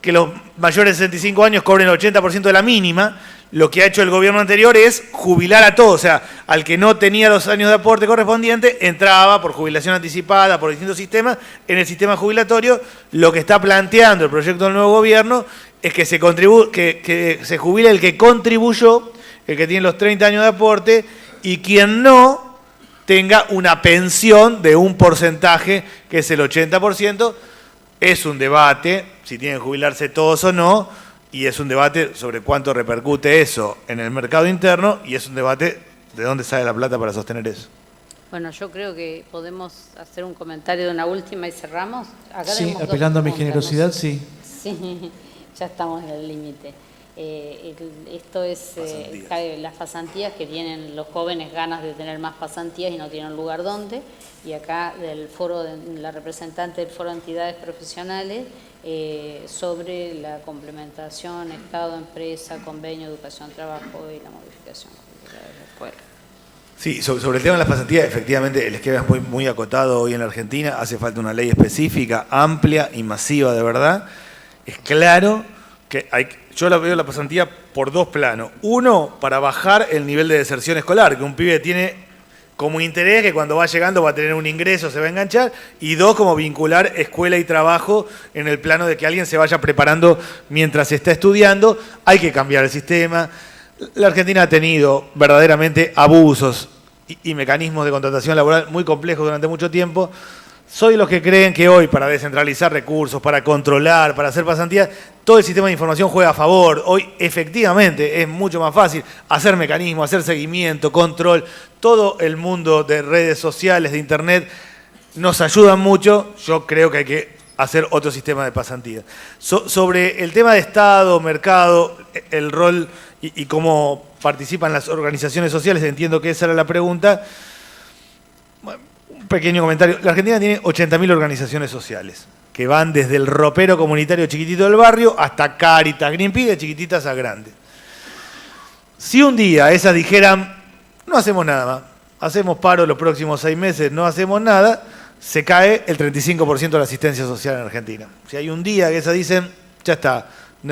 que los mayores de 65 años cobren el 80% de la mínima. Lo que ha hecho el gobierno anterior es jubilar a todos. O sea, al que no tenía los años de aporte correspondientes, entraba por jubilación anticipada, por distintos sistemas, en el sistema jubilatorio. Lo que está planteando el proyecto del nuevo gobierno es que se jubile el que contribuyó, el que tiene los 30 años de aporte, y quien no tenga una pensión de un porcentaje, que es el 80%, Es un debate si tienen que jubilarse todos o no, y es un debate sobre cuánto repercute eso en el mercado interno, y es un debate de dónde sale la plata para sostener eso. Bueno, yo creo que podemos hacer un comentario de una última y cerramos. Acá Sí, tenemos dos apelando a mi preguntas, generosidad, ¿no? sí. Sí, ya estamos en el límite. Esto es las pasantías que tienen los jóvenes ganas de tener más pasantías y no tienen lugar donde. Y acá del foro, la representante del foro de entidades profesionales sobre la complementación, Estado, empresa, convenio, educación, trabajo y la modificación de la escuela. Sí, sobre el tema de las pasantías, efectivamente el esquema es muy acotado hoy en la Argentina, hace falta una ley específica, amplia y masiva de verdad. Es claro que yo la veo la pasantía por dos planos. Uno, para bajar el nivel de deserción escolar, que un pibe tiene como interés que cuando va llegando va a tener un ingreso, se va a enganchar. Y dos, como vincular escuela y trabajo en el plano de que alguien se vaya preparando mientras está estudiando. Hay que cambiar el sistema. La Argentina ha tenido verdaderamente abusos y mecanismos de contratación laboral muy complejos durante mucho tiempo. Soy los que creen que hoy, para descentralizar recursos, para controlar, para hacer pasantías, todo el sistema de información juega a favor. Hoy, efectivamente, es mucho más fácil hacer mecanismos, hacer seguimiento, control. Todo el mundo de redes sociales, de Internet, nos ayudan mucho. Yo creo que hay que hacer otro sistema de pasantías. Sobre el tema de Estado, mercado, el rol y cómo participan las organizaciones sociales, entiendo que esa era la pregunta. Un pequeño comentario. La Argentina tiene 80.000 organizaciones sociales, que van desde el ropero comunitario chiquitito del barrio hasta Cáritas, Greenpeace, de chiquititas a grandes. Si un día esas dijeran, no hacemos nada más, hacemos paro los próximos 6 meses, no hacemos nada, se cae el 35% de la asistencia social en Argentina. Si hay un día que esas dicen, ya está.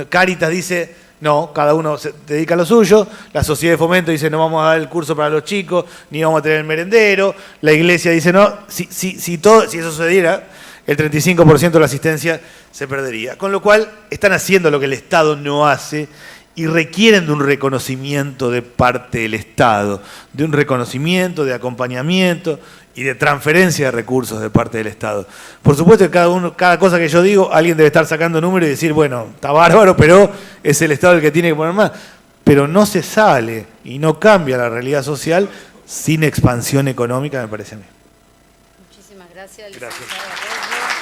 Cáritas dice, no, cada uno se dedica a lo suyo. La sociedad de fomento dice, no vamos a dar el curso para los chicos, ni vamos a tener el merendero. La iglesia dice, no, si eso sucediera, el 35% de la asistencia se perdería. Con lo cual, están haciendo lo que el Estado no hace y requieren de un reconocimiento de parte del Estado, de un reconocimiento, de acompañamiento y de transferencia de recursos de parte del Estado. Por supuesto que cada cosa que yo digo, alguien debe estar sacando números y decir, bueno, está bárbaro, pero es el Estado el que tiene que poner más. Pero no se sale y no cambia la realidad social sin expansión económica, me parece a mí. Muchísimas gracias. Gracias.